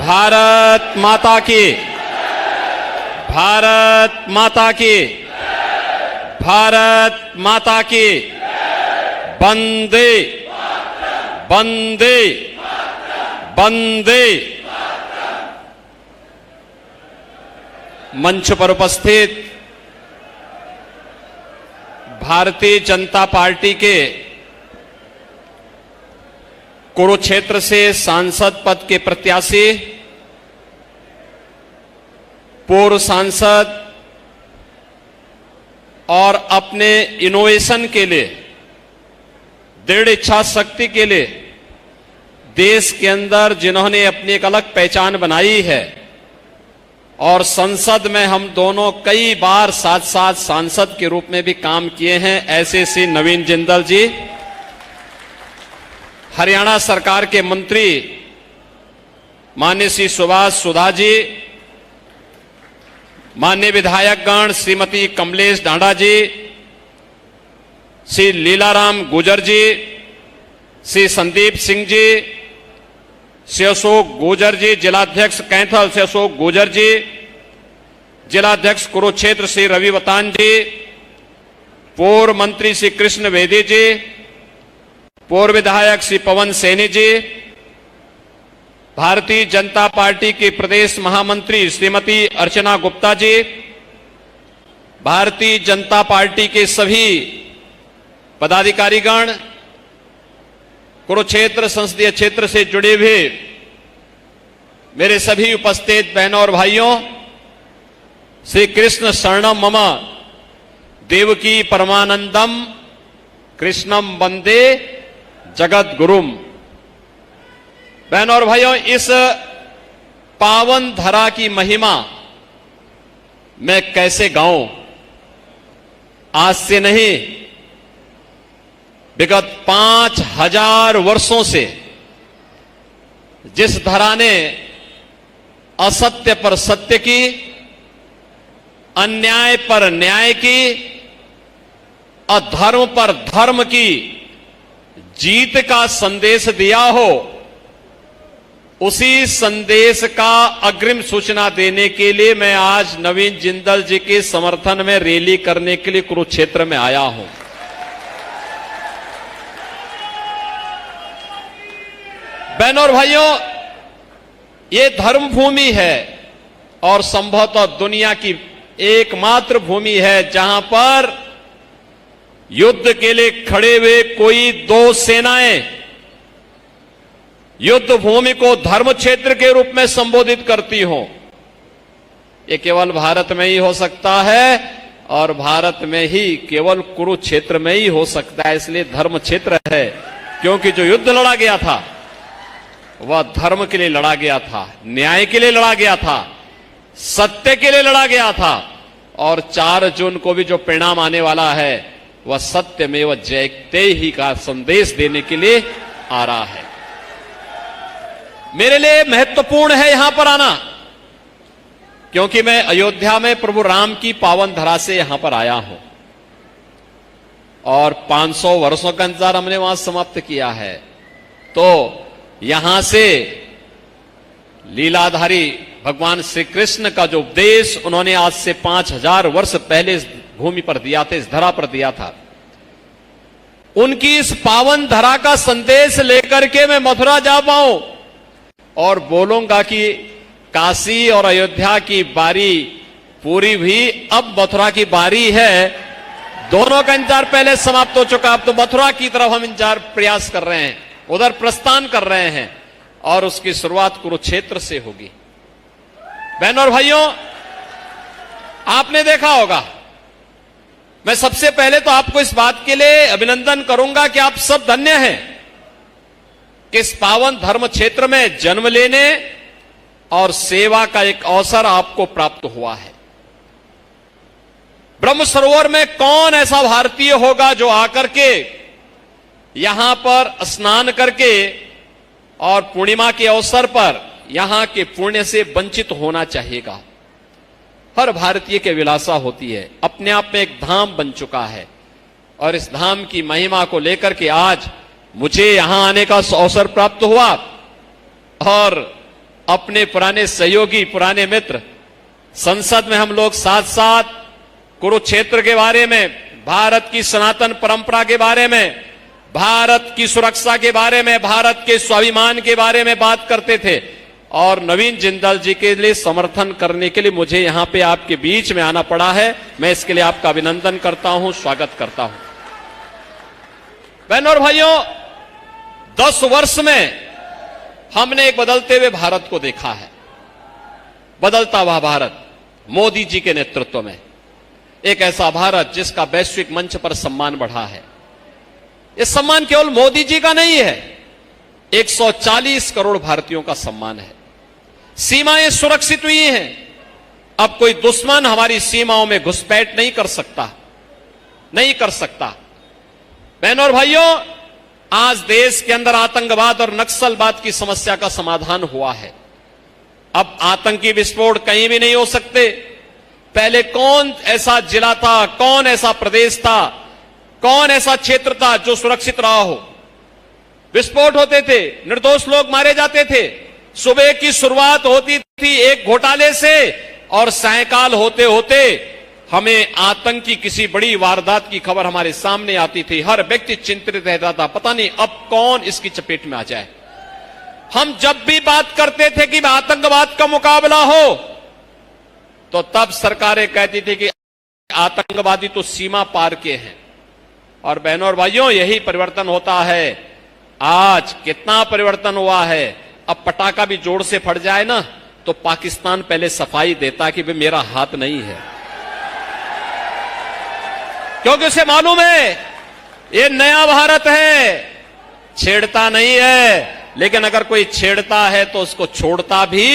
भारत माता की, भारत माता की, भारत माता की, वंदे वंदे वंदे। मंच पर उपस्थित भारतीय जनता पार्टी के कुरुक्षेत्र से सांसद पद के प्रत्याशी, पूर्व सांसद और अपने इनोवेशन के लिए, दृढ़ इच्छा शक्ति के लिए देश के अंदर जिन्होंने अपनी एक अलग पहचान बनाई है और संसद में हम दोनों कई बार साथ साथ सांसद के रूप में भी काम किए हैं, ऐसे श्री नवीन जिंदल जी, हरियाणा सरकार के मंत्री माननीय श्री सुभाष सुधा जी, माननीय विधायकगण श्रीमती कमलेश ढांडा जी, श्री लीलाराम गुजर जी, श्री संदीप सिंह जी, श्री अशोक गुजर जी, जिलाध्यक्ष कैथल श्री अशोक गुजर जी, जिलाध्यक्ष कुरुक्षेत्र श्री रवि वतान जी, पूर्व मंत्री श्री कृष्ण वेदी जी, पूर्व विधायक श्री पवन सैनी जी, भारतीय जनता पार्टी के प्रदेश महामंत्री श्रीमती अर्चना गुप्ता जी, भारतीय जनता पार्टी के सभी पदाधिकारीगण, कुरुक्षेत्र संसदीय क्षेत्र से जुड़े हुए मेरे सभी उपस्थित बहनों और भाइयों, श्री कृष्ण शरणम मम देवकी परमानंदम कृष्णम वंदे जगत गुरुम। बहनों और भाइयों, इस पावन धरा की महिमा मैं कैसे गाऊं? आज से नहीं, विगत 5000 वर्षों से जिस धरा ने असत्य पर सत्य की, अन्याय पर न्याय की, अधर्म पर धर्म की जीत का संदेश दिया हो, उसी संदेश का अग्रिम सूचना देने के लिए मैं आज नवीन जिंदल जी के समर्थन में रैली करने के लिए कुरुक्षेत्र में आया हूं। बहनों और भाइयों, ये धर्म भूमि है और संभवतः दुनिया की एकमात्र भूमि है जहां पर युद्ध के लिए खड़े हुए कोई दो सेनाएं युद्ध भूमि को धर्म क्षेत्र के रूप में संबोधित करती हो। ये केवल भारत में ही हो सकता है और भारत में ही केवल कुरुक्षेत्र में ही हो सकता है, इसलिए धर्म क्षेत्र है, क्योंकि जो युद्ध लड़ा गया था वह धर्म के लिए लड़ा गया था, न्याय के लिए लड़ा गया था, सत्य के लिए लड़ा गया था, और 4 जून को भी जो परिणाम आने वाला है वह सत्य में वह जयते ही का संदेश देने के लिए आ रहा है। मेरे लिए महत्वपूर्ण है यहां पर आना, क्योंकि मैं अयोध्या में प्रभु राम की पावन धरा से यहां पर आया हूं और 500 वर्षों का इंतजार हमने वहां समाप्त किया है। तो यहां से लीलाधारी भगवान श्री कृष्ण का जो उपदेश उन्होंने आज से 5000 वर्ष पहले इस भूमि पर दिया था, इस धरा पर दिया था, उनकी इस पावन धरा का संदेश लेकर के मैं मथुरा जा पाऊं और बोलूंगा कि काशी और अयोध्या की बारी पूरी हुई, अब मथुरा की बारी है। दोनों का इंतजार पहले समाप्त हो चुका, अब तो मथुरा की तरफ हम इंतजार प्रयास कर रहे हैं, उधर प्रस्थान कर रहे हैं और उसकी शुरुआत कुरुक्षेत्र से होगी। बहनों और भाइयों, आपने देखा होगा, मैं सबसे पहले तो आपको इस बात के लिए अभिनंदन करूंगा कि आप सब धन्य हैं कि इस पावन धर्म क्षेत्र में जन्म लेने और सेवा का एक अवसर आपको प्राप्त हुआ है। ब्रह्म सरोवर में कौन ऐसा भारतीय होगा जो आकर के यहां पर स्नान करके और पूर्णिमा के अवसर पर यहां के पुण्य से वंचित होना चाहेगा? हर भारतीय की अभिलाषा होती है, अपने आप में एक धाम बन चुका है और इस धाम की महिमा को लेकर के आज मुझे यहां आने का अवसर प्राप्त हुआ और अपने पुराने सहयोगी, पुराने मित्र, संसद में हम लोग साथ साथ कुरुक्षेत्र के बारे में, भारत की सनातन परंपरा के बारे में, भारत की सुरक्षा के बारे में, भारत के स्वाभिमान के बारे में बात करते थे। और नवीन जिंदाल जी के लिए समर्थन करने के लिए मुझे यहां पे आपके बीच में आना पड़ा है। मैं इसके लिए आपका अभिनंदन करता हूं, स्वागत करता हूं। बहनों और भाइयों, 10 वर्ष में हमने एक बदलते हुए भारत को देखा है। बदलता हुआ भारत मोदी जी के नेतृत्व में, एक ऐसा भारत जिसका वैश्विक मंच पर सम्मान बढ़ा है। यह सम्मान केवल मोदी जी का नहीं है, 140 करोड़ भारतीयों का सम्मान है। सीमाएं सुरक्षित हुई हैं, अब कोई दुश्मन हमारी सीमाओं में घुसपैठ नहीं कर सकता, नहीं कर सकता। बहनों और भाइयों, आज देश के अंदर आतंकवाद और नक्सलवाद की समस्या का समाधान हुआ है। अब आतंकी विस्फोट कहीं भी नहीं हो सकते। पहले कौन ऐसा जिला था, कौन ऐसा प्रदेश था, कौन ऐसा क्षेत्र था जो सुरक्षित रहा हो? विस्फोट होते थे, निर्दोष लोग मारे जाते थे। सुबह की शुरुआत होती थी एक घोटाले से और सायंकाल होते होते हमें आतंक की किसी बड़ी वारदात की खबर हमारे सामने आती थी। हर व्यक्ति चिंतित रहता था, पता नहीं अब कौन इसकी चपेट में आ जाए। हम जब भी बात करते थे कि आतंकवाद का मुकाबला हो, तो तब सरकारें कहती थी कि आतंकवादी तो सीमा पार के हैं। और बहनों और भाइयों, यही परिवर्तन होता है। आज कितना परिवर्तन हुआ है। अब पटाखा भी जोर से फट जाए ना, तो पाकिस्तान पहले सफाई देता कि भाई मेरा हाथ नहीं है, क्योंकि उसे मालूम है ये नया भारत है, छेड़ता नहीं है। लेकिन अगर कोई छेड़ता है तो उसको छोड़ता भी।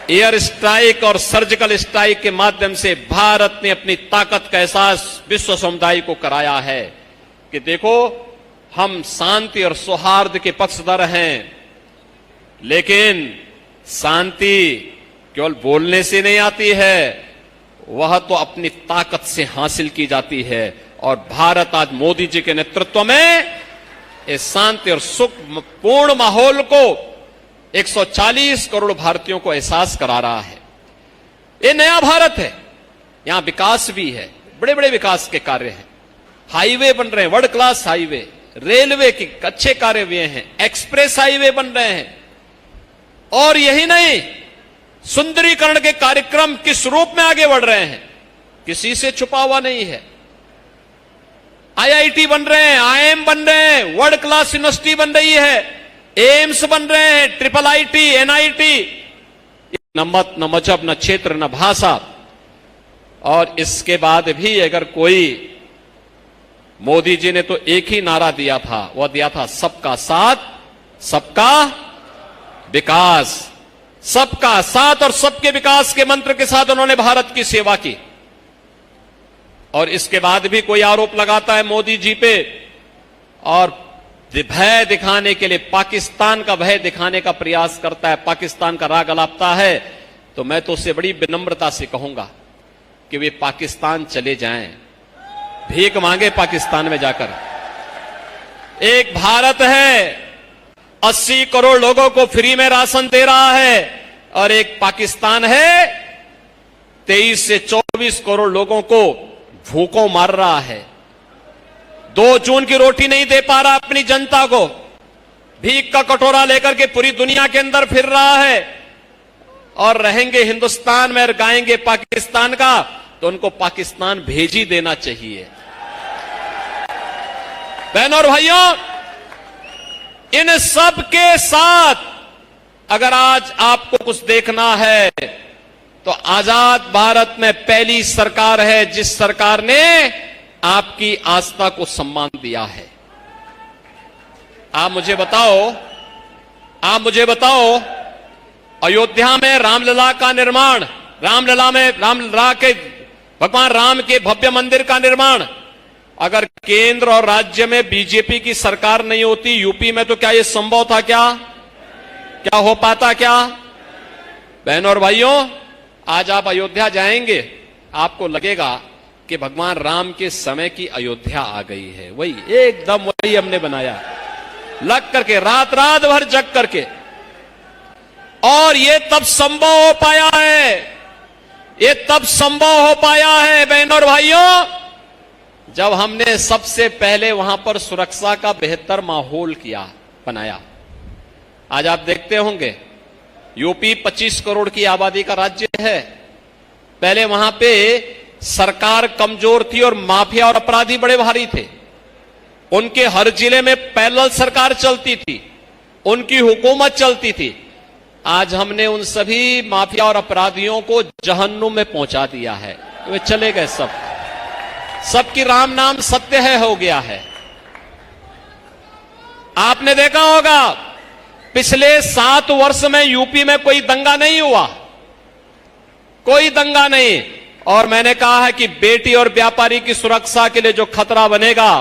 एयर स्ट्राइक और सर्जिकल स्ट्राइक के माध्यम से भारत ने अपनी ताकत का एहसास विश्व समुदाय को कराया है कि देखो, हम शांति और सौहार्द के पक्षधर हैं। लेकिन शांति केवल बोलने से नहीं आती है, वह तो अपनी ताकत से हासिल की जाती है। और भारत आज मोदी जी के नेतृत्व में इस शांति और सुखपूर्ण माहौल को 140 करोड़ भारतीयों को एहसास करा रहा है। ये नया भारत है, यहां विकास भी है, बड़े बड़े विकास के कार्य हैं। हाईवे बन रहे हैं, वर्ल्ड क्लास हाईवे, रेलवे के अच्छे कार्य हुए हैं, एक्सप्रेस हाईवे बन रहे हैं। और यही नहीं, सुंदरीकरण के कार्यक्रम किस रूप में आगे बढ़ रहे हैं, किसी से छुपा हुआ नहीं है। आईआईटी बन रहे हैं, आईएम बन रहे हैं, वर्ल्ड क्लास यूनिवर्सिटी बन रही है, एम्स बन रहे हैं, ट्रिपल आईटी, एनआईटी। न मत, न मजहब, न क्षेत्र, न भाषा। और इसके बाद भी अगर कोई, मोदी जी ने तो एक ही नारा दिया था, वह दिया था सबका साथ, सबका विकास। सबका साथ और सबके विकास के मंत्र के साथ उन्होंने भारत की सेवा की। और इसके बाद भी कोई आरोप लगाता है मोदी जी पे और भय दिखाने के लिए, पाकिस्तान का भय दिखाने का प्रयास करता है, पाकिस्तान का राग अलापता है, तो मैं तो उससे बड़ी विनम्रता से कहूंगा कि वे पाकिस्तान चले जाएं, भीख मांगे पाकिस्तान में जाकर। एक भारत है 80 करोड़ लोगों को फ्री में राशन दे रहा है, और एक पाकिस्तान है 23 से 24 करोड़ लोगों को भूखों मार रहा है। 2 जून की रोटी नहीं दे पा रहा अपनी जनता को, भीख का कटोरा लेकर के पूरी दुनिया के अंदर फिर रहा है। और रहेंगे हिंदुस्तान में और गाएंगे पाकिस्तान का, तो उनको पाकिस्तान भेज ही देना चाहिए। बहनों और भाइयों, इन सब के साथ अगर आज आपको कुछ देखना है तो आजाद भारत में पहली सरकार है जिस सरकार ने आपकी आस्था को सम्मान दिया है। आप मुझे बताओ, अयोध्या में रामलला का निर्माण, रामलला के भगवान राम के भव्य मंदिर का निर्माण, अगर केंद्र और राज्य में बीजेपी की सरकार नहीं होती, यूपी में, तो क्या यह संभव था? क्या हो पाता? क्या बहनों और भाइयों, आज आप अयोध्या जाएंगे, आपको लगेगा कि भगवान राम के समय की अयोध्या आ गई है। वही एकदम वही हमने बनाया, लग करके, रात रात भर जग करके। और ये तब संभव हो पाया है, ये तब संभव हो पाया है बहनों और भाइयों, जब हमने सबसे पहले वहां पर सुरक्षा का बेहतर माहौल बनाया। आज आप देखते होंगे यूपी 25 करोड़ की आबादी का राज्य है। पहले वहां पे सरकार कमजोर थी और माफिया और अपराधी बड़े भारी थे। उनके हर जिले में पैरेलल सरकार चलती थी, उनकी हुकूमत चलती थी। आज हमने उन सभी माफिया और अपराधियों को जहन्नुम में पहुंचा दिया है, वे चले गए सबकी राम नाम सत्य है हो गया है। आपने देखा होगा पिछले 7 वर्ष में यूपी में कोई दंगा नहीं हुआ, कोई दंगा नहीं। और मैंने कहा है कि बेटी और व्यापारी की सुरक्षा के लिए जो खतरा बनेगा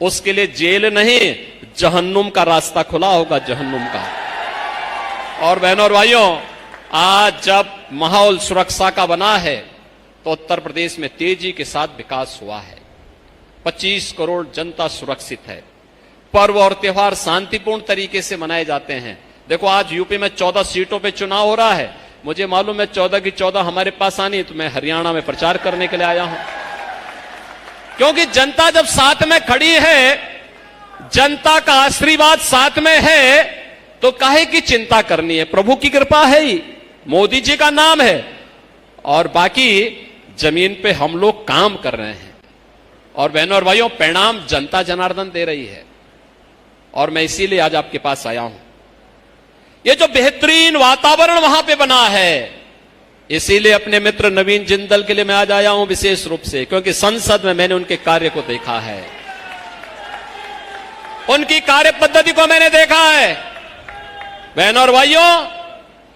उसके लिए जेल नहीं, जहन्नुम का रास्ता खुला होगा, जहन्नुम का। और बहनों और भाइयों, आज जब माहौल सुरक्षा का बना है तो उत्तर प्रदेश में तेजी के साथ विकास हुआ है। 25 करोड़ जनता सुरक्षित है। पर्व और त्योहार शांतिपूर्ण तरीके से मनाए जाते हैं। देखो आज यूपी में 14 सीटों पे चुनाव हो रहा है। मुझे मालूम है 14 की 14 हमारे पास आनी, तो मैं हरियाणा में प्रचार करने के लिए आया हूं, क्योंकि जनता जब साथ में खड़ी है, जनता का आशीर्वाद साथ में है, तो काहे की चिंता करनी है। प्रभु की कृपा है ही, मोदी जी का नाम है, और बाकी जमीन पे हम लोग काम कर रहे हैं। और बहनों और भाइयों, परिणाम जनता जनार्दन दे रही है, और मैं इसीलिए आज आपके पास आया हूं। ये जो बेहतरीन वातावरण वहां पे बना है, इसीलिए अपने मित्र नवीन जिंदल के लिए मैं आज आया हूं विशेष रूप से, क्योंकि संसद में मैंने उनके कार्य को देखा है, उनकी कार्य पद्धति को मैंने देखा है। बहनों और भाइयों,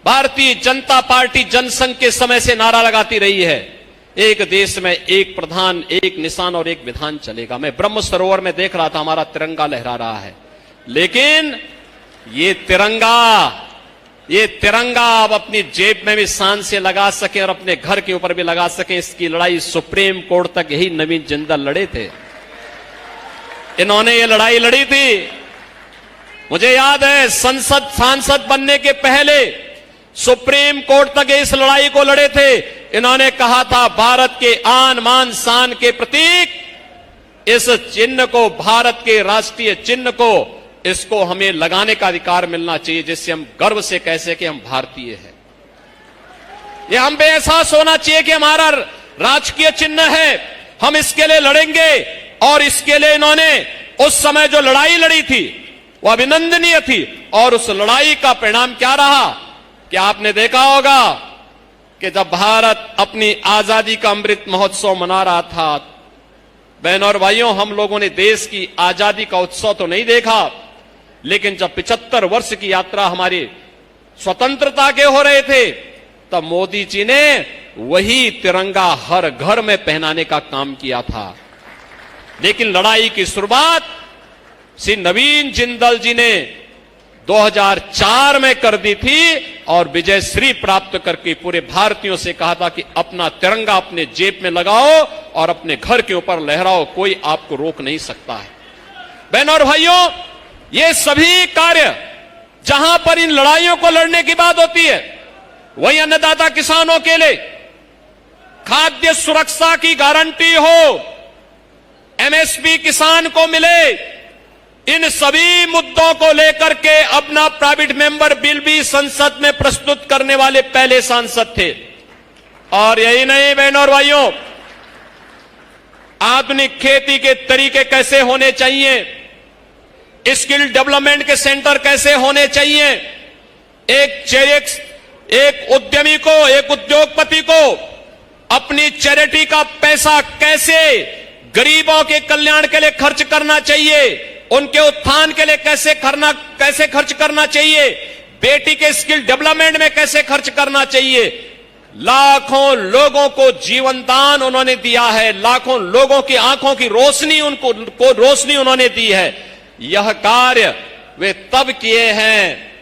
भारतीय जनता पार्टी जनसंघ के समय से नारा लगाती रही है, एक देश में एक प्रधान, एक निशान और एक विधान चलेगा। मैं ब्रह्म सरोवर में देख रहा था, हमारा तिरंगा लहरा रहा है, लेकिन ये तिरंगा अब अपनी जेब में भी शान से लगा सके और अपने घर के ऊपर भी लगा सके, इसकी लड़ाई सुप्रीम कोर्ट तक यही नवीन जिंदल लड़े थे। इन्होंने ये लड़ाई लड़ी थी। मुझे याद है सांसद बनने के पहले सुप्रीम कोर्ट तक इस लड़ाई को लड़े थे। इन्होंने कहा था भारत के आन मान शान के प्रतीक इस चिन्ह को, भारत के राष्ट्रीय चिन्ह को, इसको हमें लगाने का अधिकार मिलना चाहिए, जिससे हम गर्व से कह सके कि हम भारतीय हैं। ये हम पे एहसास होना चाहिए कि हमारा राजकीय चिन्ह है, हम इसके लिए लड़ेंगे। और इसके लिए इन्होंने उस समय जो लड़ाई लड़ी थी वो अभिनंदनीय थी। और उस लड़ाई का परिणाम क्या रहा कि आपने देखा होगा कि जब भारत अपनी आजादी का अमृत महोत्सव मना रहा था, बहनों और भाइयों, हम लोगों ने देश की आजादी का उत्सव तो नहीं देखा, लेकिन जब 75 वर्ष की यात्रा हमारी स्वतंत्रता के हो रहे थे, तब मोदी जी ने वही तिरंगा हर घर में पहनाने का काम किया था। लेकिन लड़ाई की शुरुआत श्री नवीन जिंदल जी ने 2004 में कर दी थी और विजय श्री प्राप्त करके पूरे भारतीयों से कहा था कि अपना तिरंगा अपने जेब में लगाओ और अपने घर के ऊपर लहराओ, कोई आपको रोक नहीं सकता है। बहनों और भाइयों, ये सभी कार्य जहां पर इन लड़ाइयों को लड़ने की बात होती है, वही अन्नदाता किसानों के लिए खाद्य सुरक्षा की गारंटी हो, एमएसपी किसान को मिले, इन सभी मुद्दों को लेकर के अपना प्राइवेट मेंबर बिल भी संसद में प्रस्तुत करने वाले पहले सांसद थे। और यही नहीं बहनों और भाइयों, आधुनिक खेती के तरीके कैसे होने चाहिए, स्किल डेवलपमेंट के सेंटर कैसे होने चाहिए, एक उद्यमी को, एक उद्योगपति को अपनी चैरिटी का पैसा कैसे गरीबों के कल्याण के लिए खर्च करना चाहिए, उनके उत्थान के लिए कैसे खर्च करना चाहिए, बेटी के स्किल डेवलपमेंट में कैसे खर्च करना चाहिए। लाखों लोगों को जीवन दान उन्होंने दिया है, लाखों लोगों की आंखों की रोशनी रोशनी उन्होंने दी है। यह कार्य वे तब किए हैं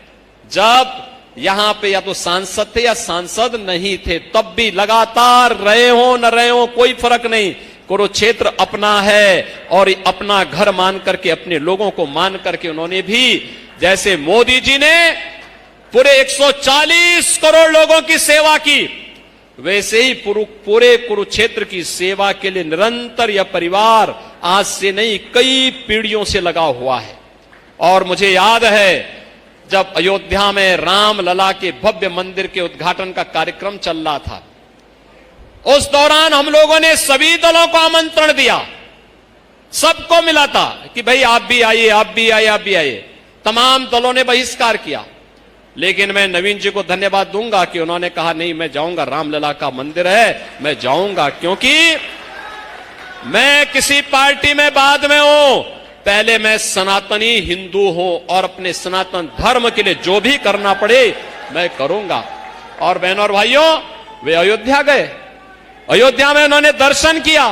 जब यहां पे या तो सांसद थे या सांसद नहीं थे, तब भी लगातार रहे हो न रहे हो कोई फर्क नहीं, कुरुक्षेत्र अपना है और अपना घर मान करके, अपने लोगों को मान करके उन्होंने भी, जैसे मोदी जी ने पूरे 140 करोड़ लोगों की सेवा की, वैसे ही पूरे कुरुक्षेत्र की सेवा के लिए निरंतर यह परिवार आज से नहीं कई पीढ़ियों से लगा हुआ है। और मुझे याद है जब अयोध्या में राम लला के भव्य मंदिर के उद्घाटन का कार्यक्रम चल रहा था, उस दौरान हम लोगों ने सभी दलों को आमंत्रण दिया, सबको मिला था कि भाई आप भी आइए, आप भी आइए, आप भी आइए। तमाम दलों ने बहिष्कार किया, लेकिन मैं नवीन जी को धन्यवाद दूंगा कि उन्होंने कहा नहीं मैं जाऊंगा, रामलला का मंदिर है, मैं जाऊंगा, क्योंकि मैं किसी पार्टी में बाद में हूं, पहले मैं सनातनी हिंदू हूं और अपने सनातन धर्म के लिए जो भी करना पड़े मैं करूंगा। और बहनों और भाइयों, वे अयोध्या गए, अयोध्या में उन्होंने दर्शन किया,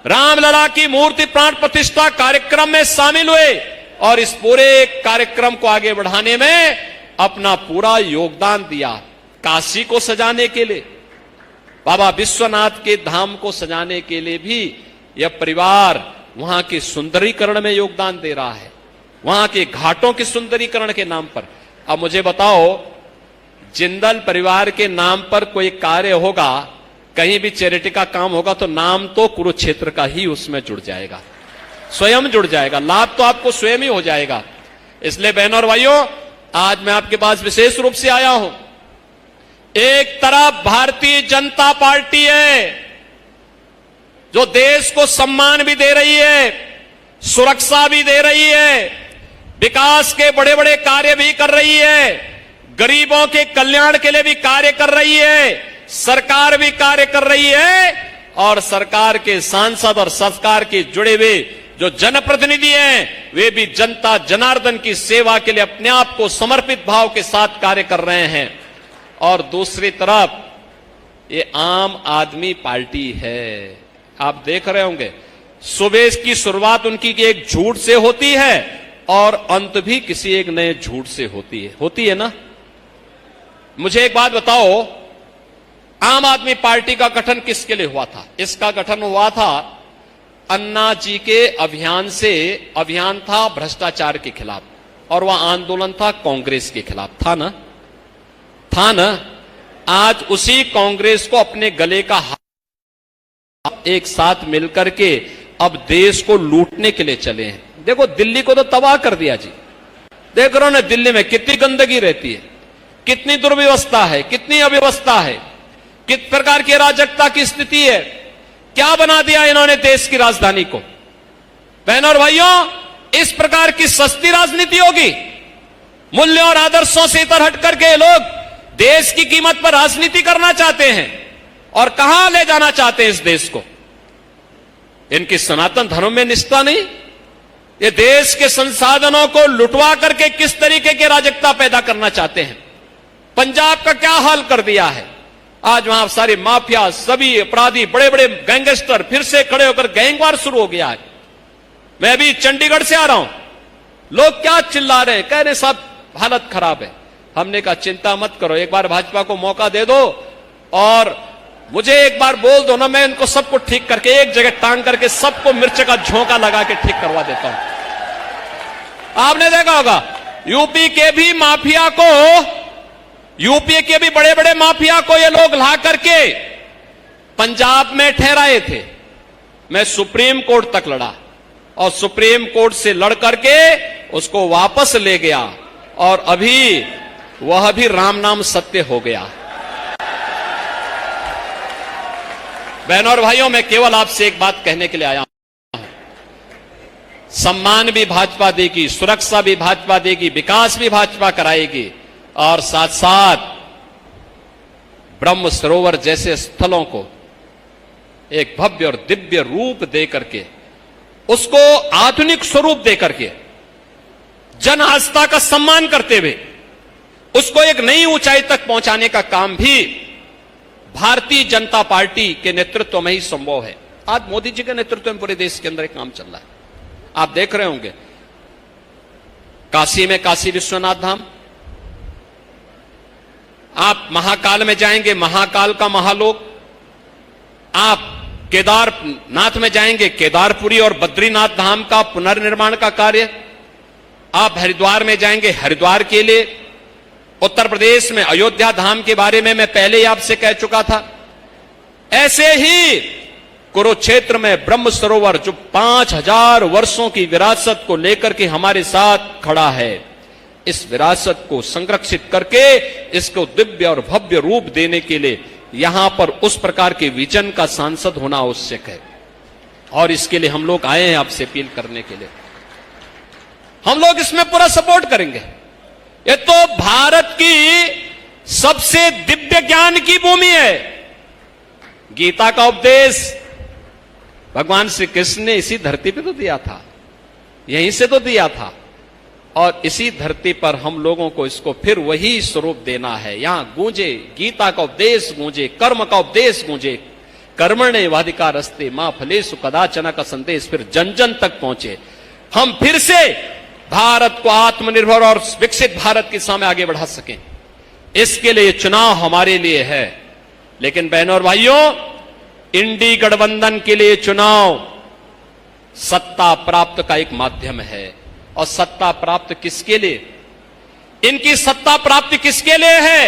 रामलला की मूर्ति प्राण प्रतिष्ठा कार्यक्रम में शामिल हुए और इस पूरे कार्यक्रम को आगे बढ़ाने में अपना पूरा योगदान दिया। काशी को सजाने के लिए, बाबा विश्वनाथ के धाम को सजाने के लिए भी यह परिवार वहां के सुंदरीकरण में योगदान दे रहा है, वहां के घाटों के सुंदरीकरण के नाम पर। अब मुझे बताओ, जिंदल परिवार के नाम पर कोई कार्य होगा, कहीं भी चैरिटी का काम होगा, तो नाम तो कुरुक्षेत्र का ही उसमें जुड़ जाएगा, स्वयं जुड़ जाएगा, लाभ तो आपको स्वयं ही हो जाएगा। इसलिए बहनों और भाइयों, आज मैं आपके पास विशेष रूप से आया हूं। एक तरफ भारतीय जनता पार्टी है जो देश को सम्मान भी दे रही है, सुरक्षा भी दे रही है, विकास के बड़े बड़े कार्य भी कर रही है, गरीबों के कल्याण के लिए भी कार्य कर रही है, सरकार भी कार्य कर रही है, और सरकार के सांसद और सरकार के जुड़े हुए जो जनप्रतिनिधि हैं वे भी जनता जनार्दन की सेवा के लिए अपने आप को समर्पित भाव के साथ कार्य कर रहे हैं। और दूसरी तरफ ये आम आदमी पार्टी है, आप देख रहे होंगे सुबह की शुरुआत उनकी एक झूठ से होती है और अंत भी किसी एक नए झूठ से होती है ना। मुझे एक बात बताओ, आम आदमी पार्टी का गठन किसके लिए हुआ था? इसका गठन हुआ था अन्ना जी के अभियान से। अभियान था भ्रष्टाचार के खिलाफ और वह आंदोलन था कांग्रेस के खिलाफ, था ना। आज उसी कांग्रेस को अपने गले का हाथ एक साथ मिलकर के अब देश को लूटने के लिए चले हैं। देखो दिल्ली को तो तबाह कर दिया जी, देख रहे हो ना दिल्ली में कितनी गंदगी रहती है, कितनी दुर्व्यवस्था है, कितनी अव्यवस्था है, किस प्रकार की अराजकता की स्थिति है। क्या बना दिया इन्होंने देश की राजधानी को। बहनों और भाइयों, इस प्रकार की सस्ती राजनीति होगी, मूल्यों और आदर्शों से इतर हट करके लोग देश की कीमत पर राजनीति करना चाहते हैं और कहां ले जाना चाहते हैं इस देश को। इनकी सनातन धर्म में निष्ठा नहीं, ये देश के संसाधनों को लुटवा करके किस तरीके की अराजकता पैदा करना चाहते हैं। पंजाब का क्या हाल कर दिया है, आज वहां सारे माफिया, सभी अपराधी, बड़े बड़े गैंगस्टर फिर से खड़े होकर गैंगवार शुरू हो गया है। मैं अभी चंडीगढ़ से आ रहा हूं, लोग क्या चिल्ला रहे हैं, कह रहे सब हालत खराब है। हमने कहा चिंता मत करो, एक बार भाजपा को मौका दे दो और मुझे एक बार बोल दो ना, मैं इनको सबको ठीक करके एक जगह टांग करके सबको मिर्च का झोंका लगा के ठीक करवा देता हूं। आपने देखा होगा यूपी के भी माफिया को, यूपी के भी बड़े बड़े माफिया को ये लोग ला करके पंजाब में ठहराए थे। मैं सुप्रीम कोर्ट तक लड़ा और सुप्रीम कोर्ट से लड़ करके उसको वापस ले गया और अभी वह भी राम नाम सत्य हो गया। बहनों और भाइयों, मैं केवल आपसे एक बात कहने के लिए आया हूं, सम्मान भी भाजपा देगी, सुरक्षा भी भाजपा देगी, विकास भी भाजपा कराएगी और साथ साथ ब्रह्म सरोवर जैसे स्थलों को एक भव्य और दिव्य रूप दे करके, उसको आधुनिक स्वरूप दे करके, जन आस्था का सम्मान करते हुए उसको एक नई ऊंचाई तक पहुंचाने का काम भी भारतीय जनता पार्टी के नेतृत्व में ही संभव है। आज मोदी जी के नेतृत्व में पूरे देश के अंदर एक काम चल रहा है। आप देख रहे होंगे काशी में काशी विश्वनाथ धाम, आप महाकाल में जाएंगे, महाकाल का महालोक, आप केदारनाथ में जाएंगे, केदारपुरी और बद्रीनाथ धाम का पुनर्निर्माण का कार्य, आप हरिद्वार में जाएंगे, हरिद्वार के लिए, उत्तर प्रदेश में अयोध्या धाम के बारे में मैं पहले ही आपसे कह चुका था। ऐसे ही कुरुक्षेत्र में ब्रह्म सरोवर जो 5000 वर्षों की विरासत को लेकर के हमारे साथ खड़ा है, इस विरासत को संरक्षित करके इसको दिव्य और भव्य रूप देने के लिए यहां पर उस प्रकार के विजन का सांसद होना आवश्यक है। और इसके लिए हम लोग आए हैं आपसे अपील करने के लिए। हम लोग इसमें पूरा सपोर्ट करेंगे। ये तो भारत की सबसे दिव्य ज्ञान की भूमि है। गीता का उपदेश भगवान श्री कृष्ण ने इसी धरती पे तो दिया था, यहीं से तो दिया था। और इसी धरती पर हम लोगों को इसको फिर वही स्वरूप देना है। यहां गूंजे गीता का उपदेश, गूंजे कर्म का उपदेश, गूंजे कर्मण्येवाधिकारस्ते मा फलेषु कदाचन का संदेश फिर जन जन तक पहुंचे। हम फिर से भारत को आत्मनिर्भर और विकसित भारत के सामने आगे बढ़ा सकें, इसके लिए चुनाव हमारे लिए है। लेकिन बहनों और भाइयों, इंडी गठबंधन के लिए चुनाव सत्ता प्राप्त का एक माध्यम है। और सत्ता प्राप्त किसके लिए? इनकी सत्ता प्राप्ति किसके लिए है?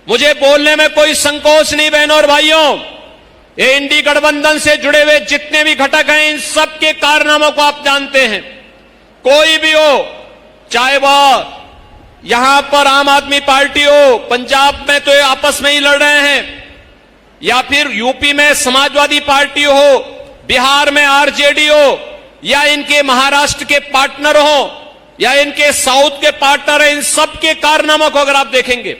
मुझे बोलने में कोई संकोच नहीं बहनों और भाइयों। ये इंडी गठबंधन से जुड़े हुए जितने भी घटक हैं, इन सब के कारनामों को आप जानते हैं। कोई भी हो, चाहे वह यहां पर आम आदमी पार्टी हो, पंजाब में तो ये आपस में ही लड़ रहे हैं, या फिर यूपी में समाजवादी पार्टी हो, बिहार में आरजेडी हो, या इनके महाराष्ट्र के पार्टनर हो, या इनके साउथ के पार्टनर है, इन सब के कारनामों को अगर आप देखेंगे,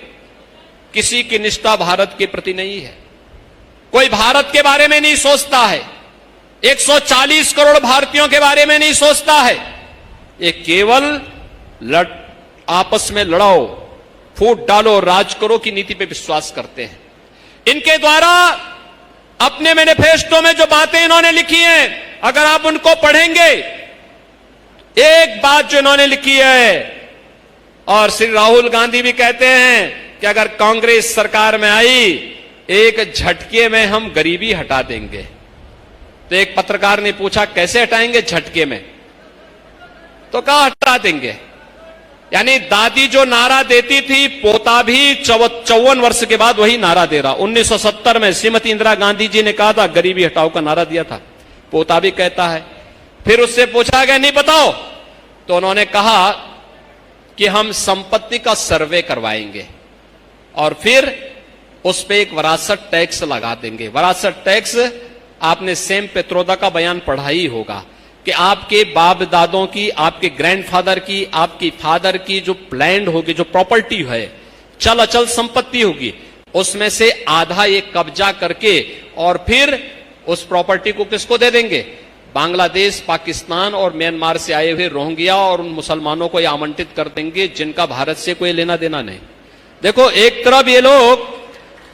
किसी की निष्ठा भारत के प्रति नहीं है। कोई भारत के बारे में नहीं सोचता है, 140 करोड़ भारतीयों के बारे में नहीं सोचता है। ये केवल आपस में लड़ाओ, फूट डालो, राज करो की नीति पे विश्वास करते हैं। इनके द्वारा अपने मैनिफेस्टो में जो बातें इन्होंने लिखी हैं, अगर आप उनको पढ़ेंगे, एक बात जो इन्होंने लिखी है, और श्री राहुल गांधी भी कहते हैं कि अगर कांग्रेस सरकार में आई, एक झटके में हम गरीबी हटा देंगे। तो एक पत्रकार ने पूछा कैसे हटाएंगे झटके में? तो कहा हटा देंगे। यानी दादी जो नारा देती थी, पोता भी 54 वर्ष के बाद वही नारा दे रहा। 1970 में श्रीमती इंदिरा गांधी जी ने कहा था, गरीबी हटाओ का नारा दिया था, पोता भी कहता है। फिर उससे पूछा गया नहीं बताओ, तो उन्होंने कहा कि हम संपत्ति का सर्वे करवाएंगे और फिर उस पे एक वरासत टैक्स लगा देंगे। वरासत टैक्स आपने सैम पित्रोदा का बयान पढ़ा ही होगा कि आपके बाप दादों की, आपके ग्रैंडफादर की, आपकी फादर की जो लैंड होगी, जो प्रॉपर्टी है, चल अचल संपत्ति होगी, उसमें से आधा एक कब्जा करके और फिर उस प्रॉपर्टी को किसको दे देंगे? बांग्लादेश, पाकिस्तान और म्यांमार से आए हुए रोहिंग्या और उन मुसलमानों को ये आवंटित कर देंगे जिनका भारत से कोई लेना देना नहीं। देखो, एक तरफ ये लोग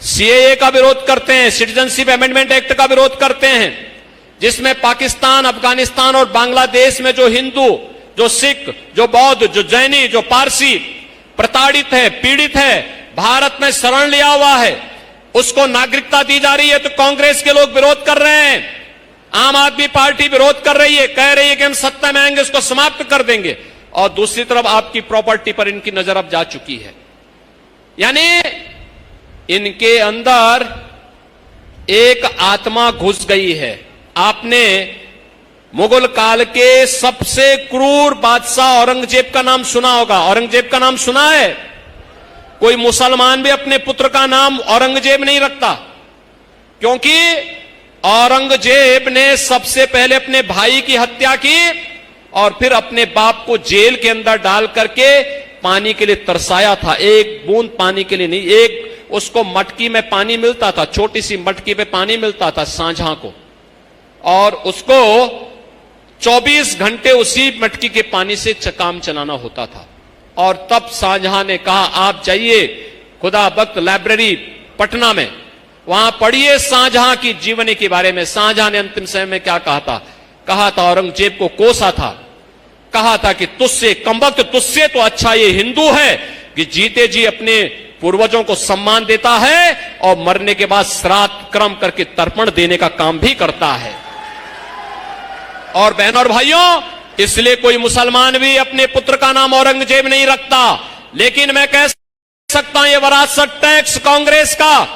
सीएए का विरोध करते हैं, सिटीजनशिप अमेंडमेंट एक्ट का विरोध करते हैं, जिसमें पाकिस्तान, अफगानिस्तान और बांग्लादेश में जो हिंदू, जो सिख, जो बौद्ध, जो जैनी, जो पारसी प्रताड़ित है, पीड़ित है, भारत में शरण लिया हुआ है, उसको नागरिकता दी जा रही है। तो कांग्रेस के लोग विरोध कर रहे हैं, आम आदमी पार्टी विरोध कर रही है, कह रही है कि हम सत्ता में आएंगे उसको समाप्त कर देंगे। और दूसरी तरफ आपकी प्रॉपर्टी पर इनकी नजर अब जा चुकी है। यानी इनके अंदर एक आत्मा घुस गई है। आपने मुगल काल के सबसे क्रूर बादशाह औरंगजेब का नाम सुना होगा। औरंगजेब का नाम सुना है? कोई मुसलमान भी अपने पुत्र का नाम औरंगजेब नहीं रखता, क्योंकि औरंगजेब ने सबसे पहले अपने भाई की हत्या की और फिर अपने बाप को जेल के अंदर डाल करके पानी के लिए तरसाया था। एक बूंद पानी के लिए नहीं, एक उसको मटकी में पानी मिलता था, छोटी सी मटकी पे पानी मिलता था सांझा को, और उसको 24 घंटे उसी मटकी के पानी से काम चलाना होता था। और तब शाहजहां ने कहा आप जाइए खुदा बख्त लाइब्रेरी पटना में, वहां पढ़िए शाहजहां की जीवनी के बारे में। शाहजहां ने अंतिम समय में क्या कहा था औरंगजेब को कोसा था, कहा था कि तुझसे कमबख्त, तुझसे तो अच्छा ये हिंदू है कि जीते जी अपने पूर्वजों को सम्मान देता है और मरने के बाद श्राद्ध क्रम करके तर्पण देने का काम भी करता है। और बहनों और भाइयों, इसलिए कोई मुसलमान भी अपने पुत्र का नाम औरंगजेब नहीं रखता। लेकिन मैं कह सकता हूं ये वरासत टैक्स कांग्रेस का,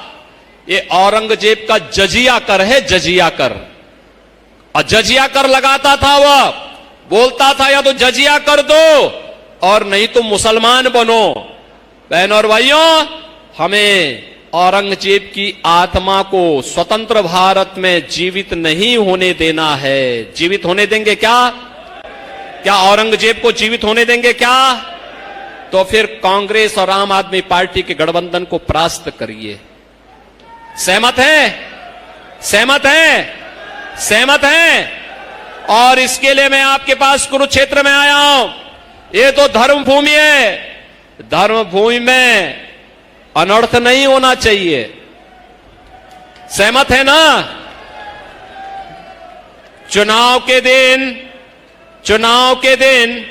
ये औरंगजेब का जजिया कर है, जजिया कर। और जजिया कर लगाता था वह, बोलता था या तो जजिया कर दो और नहीं तो मुसलमान बनो। बहनों और भाइयों, हमें औरंगजेब की आत्मा को स्वतंत्र भारत में जीवित नहीं होने देना है। जीवित होने देंगे क्या? क्या औरंगजेब को जीवित होने देंगे क्या? तो फिर कांग्रेस और आम आदमी पार्टी के गठबंधन को परास्त करिए। सहमत है? सहमत है? सहमत है? और इसके लिए मैं आपके पास कुरुक्षेत्र में आया हूं। ये तो धर्म भूमि है, धर्म भूमि में अनर्थ नहीं होना चाहिए। सहमत है ना? चुनाव के दिन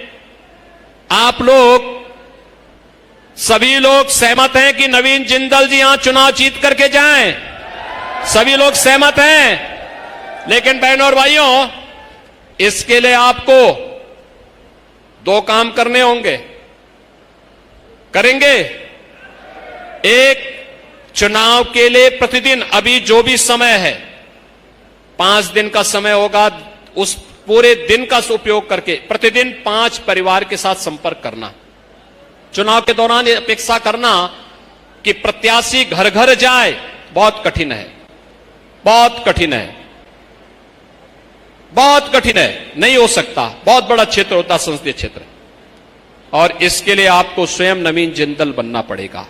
आप लोग सभी लोग सहमत हैं कि नवीन जिंदल जी यहां चुनाव जीत करके जाएं? सभी लोग सहमत हैं। लेकिन बहनों और भाइयों, इसके लिए आपको दो काम करने होंगे। करेंगे? एक, चुनाव के लिए प्रतिदिन अभी जो भी समय है 5 दिन का समय होगा, उस पूरे दिन का उपयोग करके प्रतिदिन 5 परिवार के साथ संपर्क करना। चुनाव के दौरान अपेक्षा करना कि प्रत्याशी घर घर जाए, बहुत कठिन है, बहुत कठिन है, बहुत कठिन है, नहीं हो सकता। बहुत बड़ा क्षेत्र होता, संसदीय क्षेत्र, और इसके लिए आपको स्वयं नवीन जिंदल बनना पड़ेगा,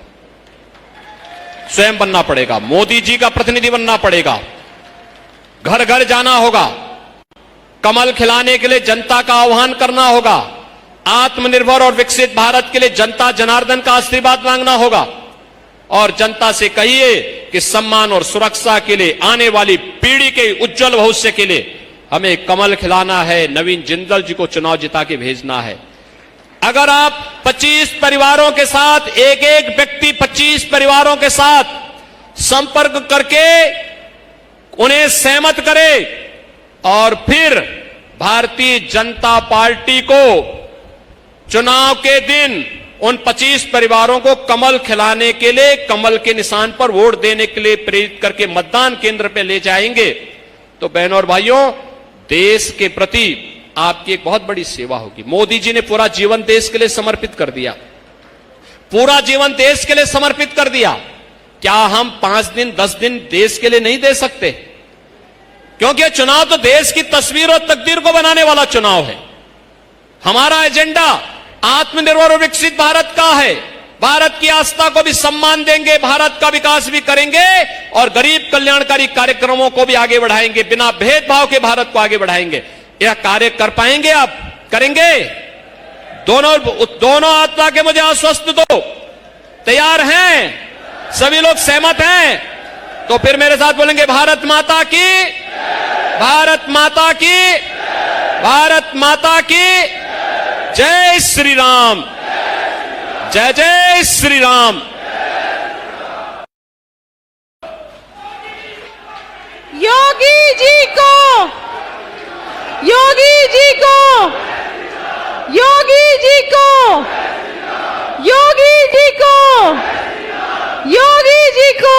स्वयं बनना पड़ेगा, मोदी जी का प्रतिनिधि बनना पड़ेगा, घर घर जाना होगा, कमल खिलाने के लिए जनता का आह्वान करना होगा, आत्मनिर्भर और विकसित भारत के लिए जनता जनार्दन का आशीर्वाद मांगना होगा, और जनता से कहिए कि सम्मान और सुरक्षा के लिए, आने वाली पीढ़ी के उज्जवल भविष्य के लिए हमें कमल खिलाना है, नवीन जिंदल जी को चुनाव जिता के भेजना है। अगर आप 25 परिवारों के साथ, एक एक व्यक्ति 25 परिवारों के साथ संपर्क करके उन्हें सहमत करे और फिर भारतीय जनता पार्टी को चुनाव के दिन उन 25 परिवारों को कमल खिलाने के लिए, कमल के निशान पर वोट देने के लिए प्रेरित करके मतदान केंद्र पर ले जाएंगे, तो बहनों और भाइयों, देश के प्रति आपकी एक बहुत बड़ी सेवा होगी। मोदी जी ने पूरा जीवन देश के लिए समर्पित कर दिया, पूरा जीवन देश के लिए समर्पित कर दिया। क्या हम 5 दिन 10 दिन देश के लिए नहीं दे सकते? क्योंकि चुनाव तो देश की तस्वीर और तकदीर को बनाने वाला चुनाव है। हमारा एजेंडा आत्मनिर्भर और विकसित भारत का है। भारत की आस्था को भी सम्मान देंगे, भारत का विकास भी करेंगे और गरीब कल्याणकारी कार्यक्रमों को भी आगे बढ़ाएंगे, बिना भेदभाव के भारत को आगे बढ़ाएंगे। यह कार्य कर पाएंगे आप? करेंगे? दोनों आत्मा के मुझे आश्वस्त दो। तैयार हैं? सभी लोग सहमत हैं? तो फिर मेरे साथ बोलेंगे, भारत माता की, भारत माता की, भारत माता की जय श्री राम, जय जय श्री राम। योगी जी को, योगी जी को, योगी जी को, योगी जी को, योगी जी को।